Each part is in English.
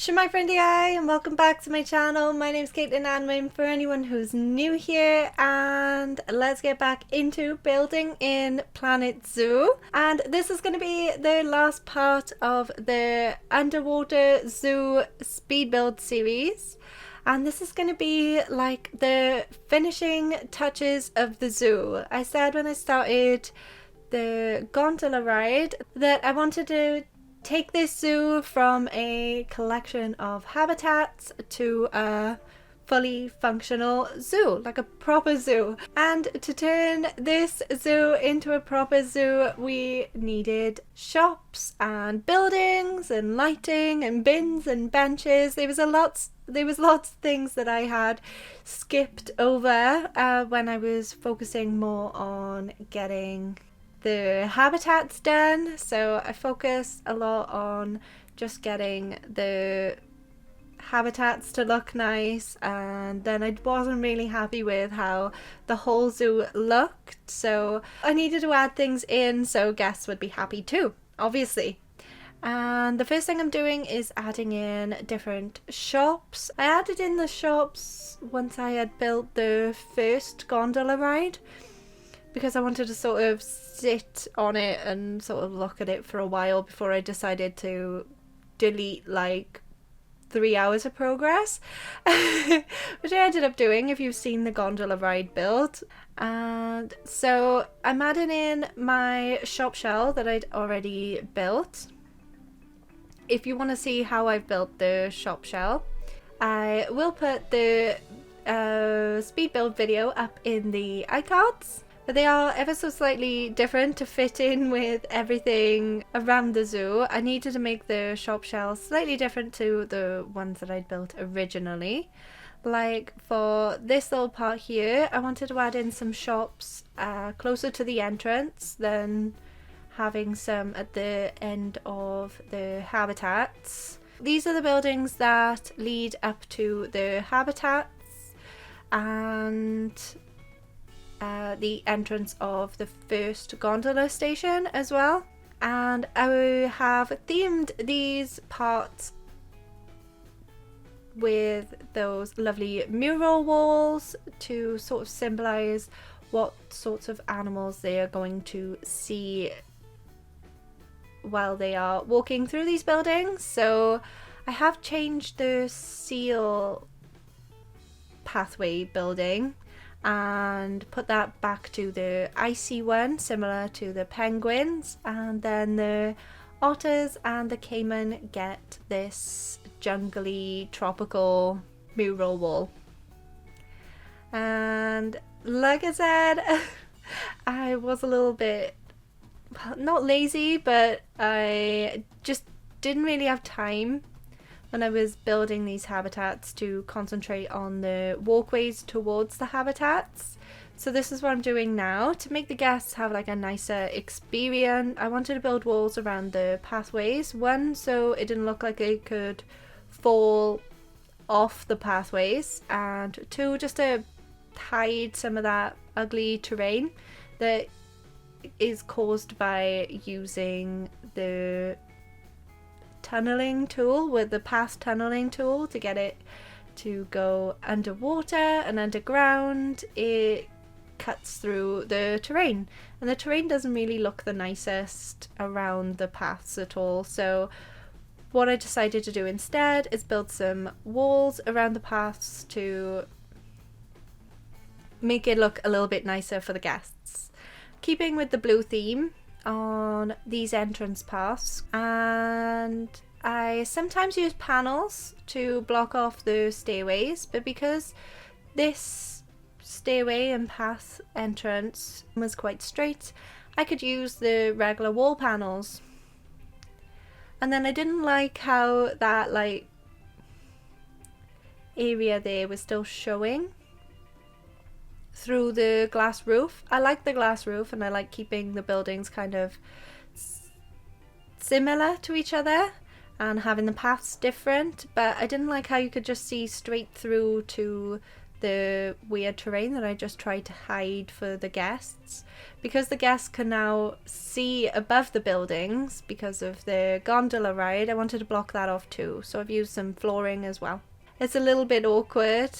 Shemai friendy eye, and welcome back to my channel. My name is CaitlinAnwyn for anyone who's new here, and let's get back into building in Planet Zoo. And this is going to be the last part of the underwater zoo speed build series. And this is going to be like the finishing touches of the zoo. I said when I started the gondola ride that I wanted to take this zoo from a collection of habitats to a fully functional zoo, like a proper zoo. And to turn this zoo into a proper zoo, we needed shops and buildings and lighting and bins and benches. There was lots of things that I had skipped over when I was focusing more on getting the habitats done. So I focused a lot on just getting the habitats to look nice, and then I wasn't really happy with how the whole zoo looked, so I needed to add things in so guests would be happy too, obviously. And the first thing I'm doing is adding in different shops. I added in the shops once I had built the first gondola ride, because I wanted to sort of sit on it and sort of look at it for a while before I decided to delete like 3 hours of progress, which I ended up doing if you've seen the gondola ride build. And so I'm adding in my shop shell that I'd already built. If you want to see how I've built the shop shell, I will put the speed build video up in the iCards. But they are ever so slightly different to fit in with everything around the zoo. I needed to make the shop shells slightly different to the ones that I'd built originally. Like for this little part here, I wanted to add in some shops closer to the entrance than having some at the end of the habitats. These are the buildings that lead up to the habitats and the entrance of the first gondola station as well. And I have themed these parts with those lovely mural walls to sort of symbolize what sorts of animals they are going to see while they are walking through these buildings. So I have changed the seal pathway building and put that back to the icy one, similar to the penguins, and then the otters and the caiman get this jungly tropical mural wall. And like I said, I was a little bit not lazy, but I just didn't really have time when I was building these habitats to concentrate on the walkways towards the habitats. So this is what I'm doing now to make the guests have like a nicer experience. I wanted to build walls around the pathways. One, so it didn't look like they could fall off the pathways, and two, just to hide some of that ugly terrain that is caused by using the tunneling tool, with the path tunneling tool, to get it to go underwater and underground. It cuts through the terrain, and the terrain doesn't really look the nicest around the paths at all. So what I decided to do instead is build some walls around the paths to make it look a little bit nicer for the guests, keeping with the blue theme on these entrance paths. And I sometimes use panels to block off the stairways, but because this stairway and path entrance was quite straight, I could use the regular wall panels. And then I didn't like how that like area there was still showing through the glass roof. I like the glass roof, and I like keeping the buildings kind of similar to each other and having the paths different, but I didn't like how you could just see straight through to the weird terrain that I just tried to hide for the guests. Because the guests can now see above the buildings because of the gondola ride, I wanted to block that off too. So I've used some flooring as well. It's a little bit awkward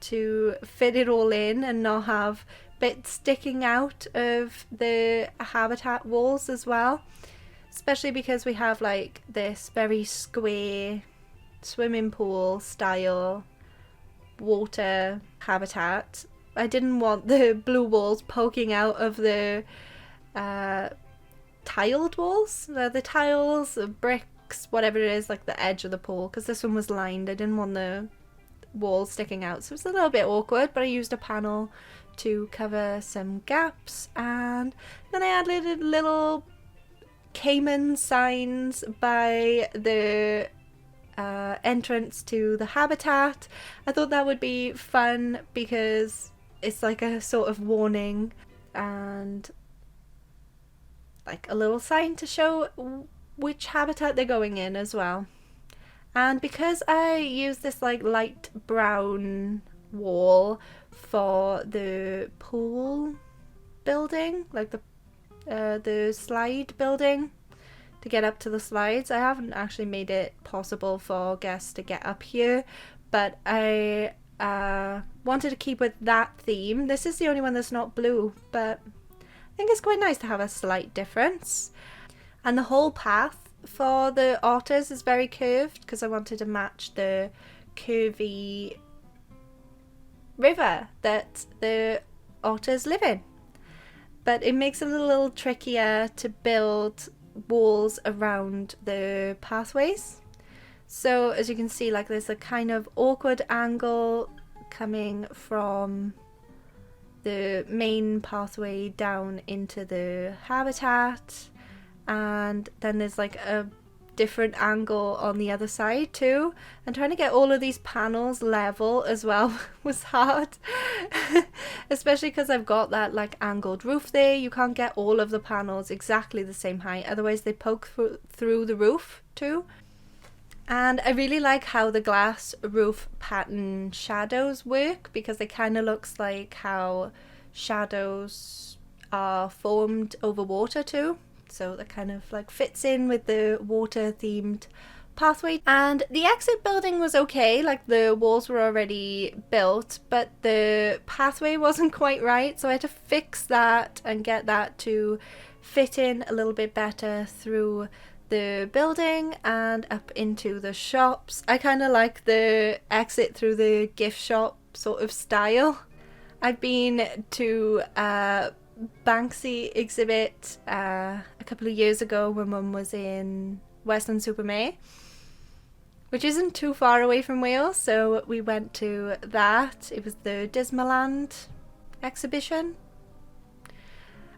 to fit it all in and not have bits sticking out of the habitat walls as well. Especially because we have like this very square swimming pool style water habitat. I didn't want the blue walls poking out of the tiled walls, the tiles, the bricks, whatever it is, like the edge of the pool, because this one was lined. I didn't want the walls sticking out, so it was a little bit awkward, but I used a panel to cover some gaps, and then I added little caiman signs by the entrance to the habitat. I thought that would be fun because it's like a sort of warning and like a little sign to show which habitat they're going in as well. And because I use this like light brown wall for the pool building, like the slide building to get up to the slides, I haven't actually made it possible for guests to get up here, but I wanted to keep with that theme. This is the only one that's not blue, but I think it's quite nice to have a slight difference. And the whole path for the otters is very curved because I wanted to match the curvy river that the otters live in. But it makes it a little trickier to build walls around the pathways. So as you can see, like there's a kind of awkward angle coming from the main pathway down into the habitat, and then there's like a different angle on the other side too, and trying to get all of these panels level as well was hard. Especially because I've got that like angled roof there. You can't get all of the panels exactly the same height, otherwise they poke through the roof too. And I really like how the glass roof pattern shadows work, because it kind of looks like how shadows are formed over water too. So that kind of like fits in with the water themed pathway. And the exit building was okay, like the walls were already built, but the pathway wasn't quite right, so I had to fix that and get that to fit in a little bit better through the building and up into the shops. I kind of like the exit through the gift shop sort of style. I've been to Banksy exhibit a couple of years ago when Mum was in Weston-super-Mare, which isn't too far away from Wales, so we went to that. It was the Dismaland exhibition.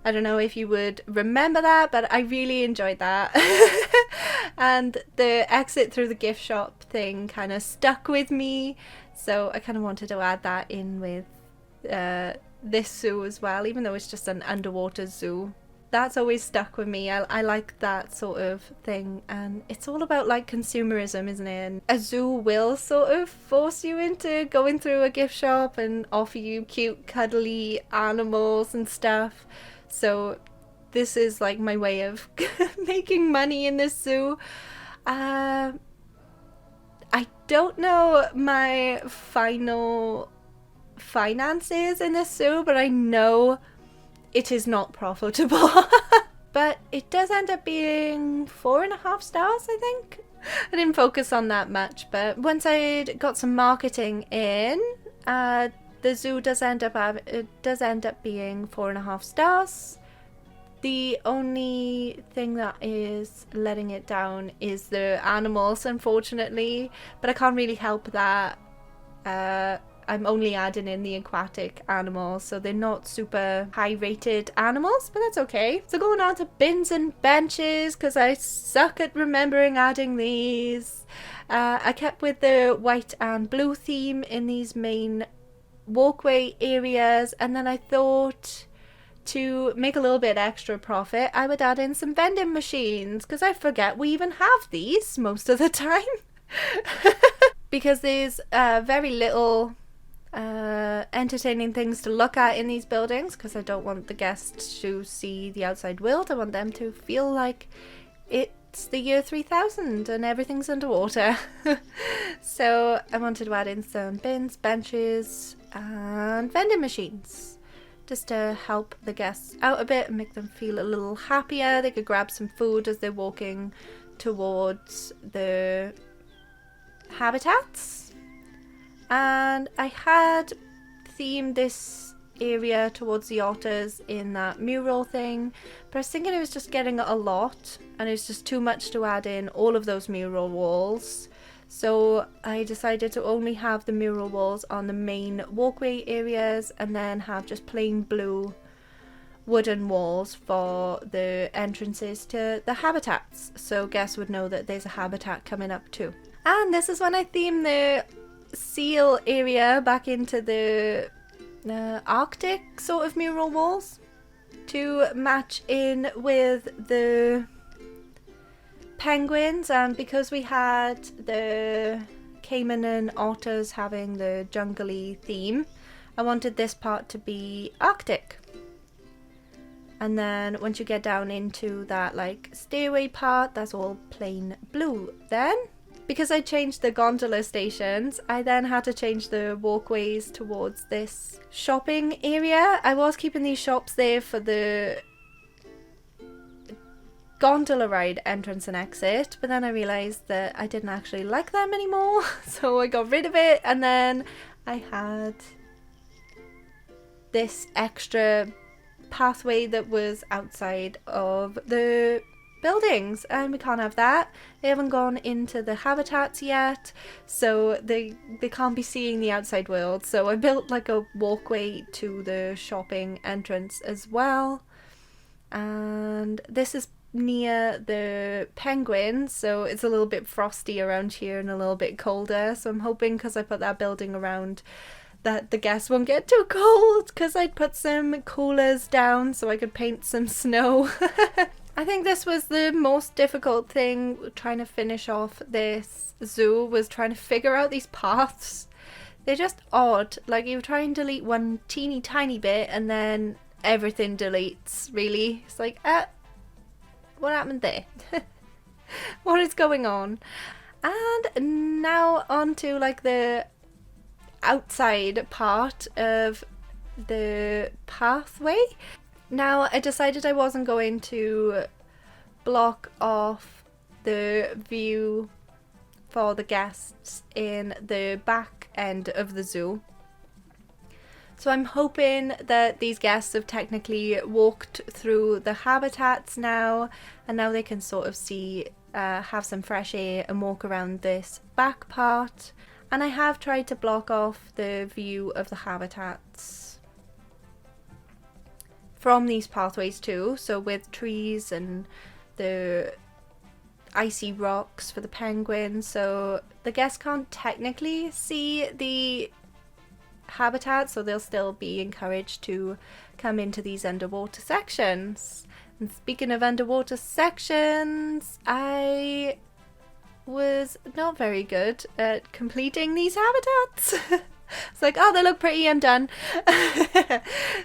I don't know if you would remember that, but I really enjoyed that. And the exit through the gift shop thing kind of stuck with me, so I kind of wanted to add that in with this zoo as well, even though it's just an underwater zoo. That's always stuck with me. I like that sort of thing, and it's all about like consumerism, isn't it? And a zoo will sort of force you into going through a gift shop and offer you cute cuddly animals and stuff. So this is like my way of making money in this zoo. I don't know my final finances in this zoo, but I know it is not profitable. But it does end up being 4.5 stars, I think. I didn't focus on that much, but once I'd got some marketing in, the zoo does end up being 4.5 stars. The only thing that is letting it down is the animals, unfortunately, but I can't really help that. I'm only adding in the aquatic animals, so they're not super high rated animals, but that's okay. So going on to bins and benches, because I suck at remembering adding these. I kept with the white and blue theme in these main walkway areas, and then I thought to make a little bit extra profit, I would add in some vending machines, because I forget we even have these most of the time. Because there's very little entertaining things to look at in these buildings, because I don't want the guests to see the outside world. I want them to feel like it's the year 3000 and everything's underwater. So I wanted to add in some bins, benches and vending machines, just to help the guests out a bit and make them feel a little happier. They could grab some food as they're walking towards the habitats. And I had themed this area towards the otters in that mural thing, but I was thinking it was just getting a lot and it was just too much to add in all of those mural walls. So I decided to only have the mural walls on the main walkway areas and then have just plain blue wooden walls for the entrances to the habitats, so guests would know that there's a habitat coming up too. And this is when I themed the seal area back into the Arctic sort of mural walls to match in with the penguins, and because we had the caiman and otters having the jungly theme, I wanted this part to be Arctic. And then once you get down into that like stairway part, that's all plain blue. Then because I changed the gondola stations, I then had to change the walkways towards this shopping area. I was keeping these shops there for the gondola ride entrance and exit, but then I realised that I didn't actually like them anymore, so I got rid of it. And then I had this extra pathway that was outside of the buildings, and we can't have that. They haven't gone into the habitats yet, so they can't be seeing the outside world. So I built like a walkway to the shopping entrance as well, and this is near the penguins, so it's a little bit frosty around here and a little bit colder. So I'm hoping, because I put that building around, that the guests won't get too cold, because I'd put some coolers down so I could paint some snow. I think this was the most difficult thing trying to finish off this zoo, was trying to figure out these paths. They're just odd. Like, you try and delete one teeny tiny bit and then everything deletes, really. It's like, what happened there? What is going on? And now on to like the outside part of the pathway. Now I decided I wasn't going to block off the view for the guests in the back end of the zoo. So I'm hoping that these guests have technically walked through the habitats now, and now they can sort of see, have some fresh air and walk around this back part. And I have tried to block off the view of the habitats from these pathways too, so with trees and the icy rocks for the penguins, so the guests can't technically see the habitat, so they'll still be encouraged to come into these underwater sections. And speaking of underwater sections, I was not very good at completing these habitats. It's like, oh, they look pretty, I'm done.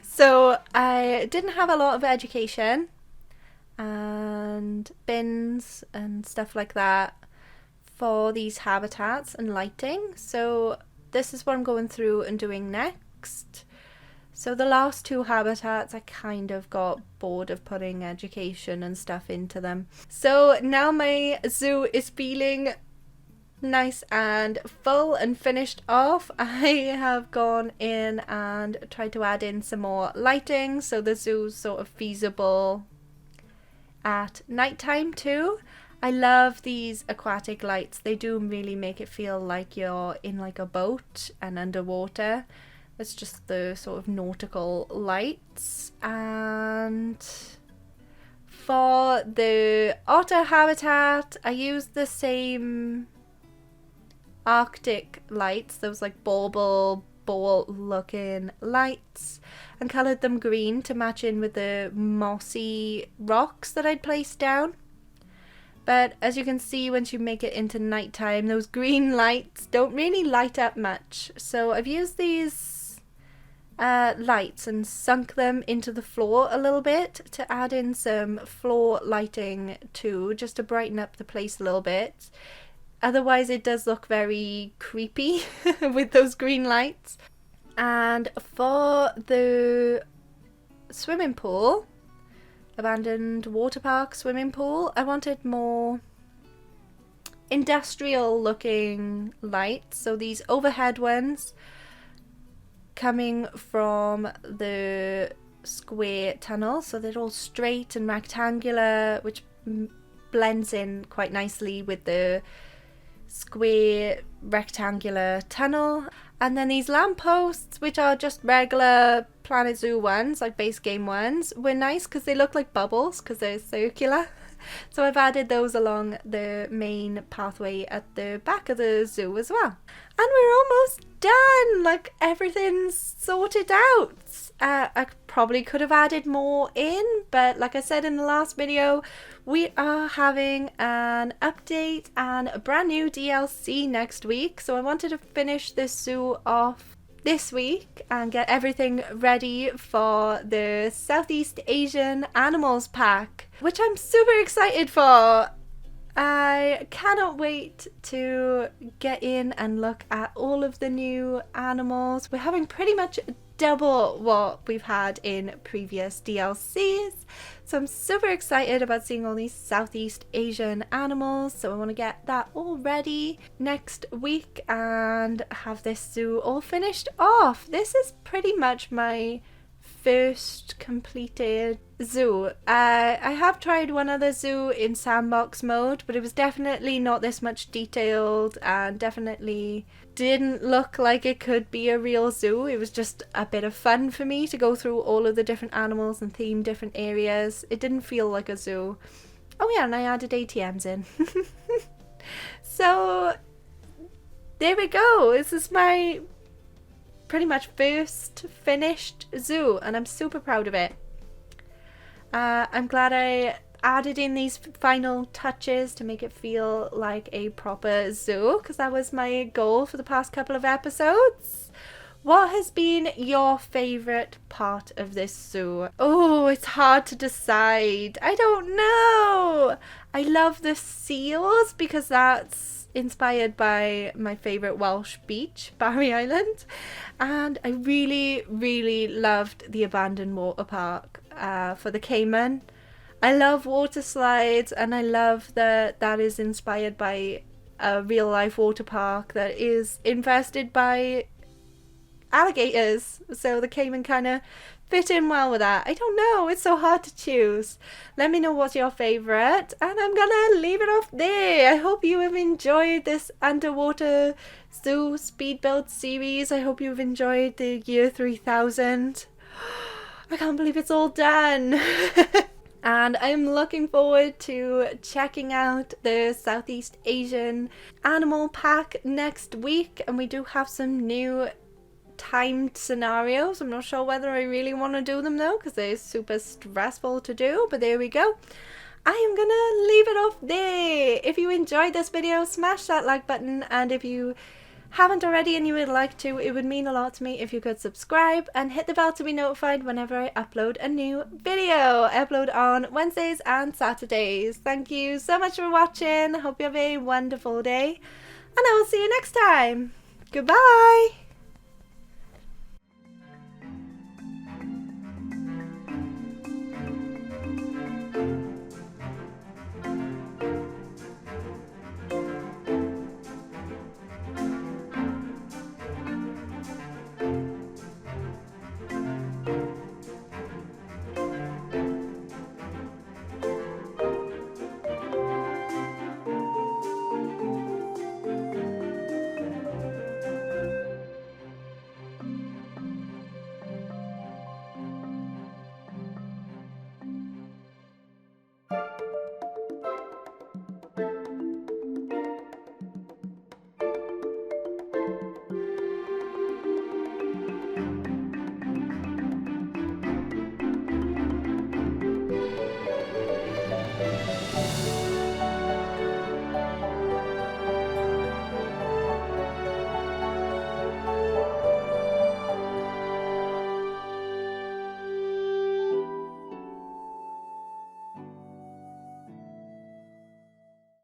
So I didn't have a lot of education and bins and stuff like that for these habitats and lighting. So this is what I'm going through and doing next. So the last two habitats, I kind of got bored of putting education and stuff into them. So now my zoo is feeling nice and full and finished off. I have gone in and tried to add in some more lighting, so the zoo's sort of feasible at nighttime too. I love these aquatic lights. They do really make it feel like you're in like a boat and underwater. It's just the sort of nautical lights. And for the otter habitat, I used the same Arctic lights, those like bauble ball looking lights, and coloured them green to match in with the mossy rocks that I'd placed down. But as you can see, once you make it into nighttime, those green lights don't really light up much. So I've used these lights and sunk them into the floor a little bit to add in some floor lighting too, just to brighten up the place a little bit. Otherwise it does look very creepy with those green lights. And for the swimming pool, abandoned water park swimming pool, I wanted more industrial looking lights. So these overhead ones coming from the square tunnel, so they're all straight and rectangular, which blends in quite nicely with the square rectangular tunnel. And then these lampposts, which are just regular Planet Zoo ones, like base game ones, were nice because they look like bubbles because they're circular. So I've added those along the main pathway at the back of the zoo as well. And we're almost done, like everything's sorted out. I probably could have added more in, but like I said in the last video, we are having an update and a brand new DLC next week. So I wanted to finish this zoo off this week and get everything ready for the Southeast Asian Animals Pack, which I'm super excited for. I cannot wait to get in and look at all of the new animals. We're having pretty much double what we've had in previous DLCs, so I'm super excited about seeing all these Southeast Asian animals. So I want to get that all ready next week and have this zoo all finished off. This is pretty much my first completed zoo. I have tried one other zoo in sandbox mode, but it was definitely not this much detailed and definitely didn't look like it could be a real zoo. It was just a bit of fun for me to go through all of the different animals and theme different areas. It didn't feel like a zoo. Oh yeah, and I added ATMs in. So there we go. This is my pretty much first finished zoo and I'm super proud of it. I'm glad I added in these final touches to make it feel like a proper zoo, because that was my goal for the past couple of episodes. What has been your favourite part of this zoo? Oh, it's hard to decide. I don't know. I love the seals because that's inspired by my favourite Welsh beach, Barry Island. And I really loved the abandoned water park for the caiman. I love water slides, and I love that that is inspired by a real life water park that is infested by alligators. So the caiman kind of fit in well with that. I don't know, it's so hard to choose. Let me know what's your favourite, and I'm gonna leave it off there. I hope you have enjoyed this underwater zoo speed build series. I hope you've enjoyed the year 3000. I can't believe it's all done. And I'm looking forward to checking out the Southeast Asian Animal Pack next week, and we do have some new timed scenarios. I'm not sure whether I really want to do them though, because they're super stressful to do, but there we go. I am gonna leave it off there. If you enjoyed this video, smash that like button, and if you haven't already and you would like to, it would mean a lot to me if you could subscribe and hit the bell to be notified whenever I upload a new video. I upload on Wednesdays and Saturdays. Thank you so much for watching. I hope you have a wonderful day, and I will see you next time. Goodbye.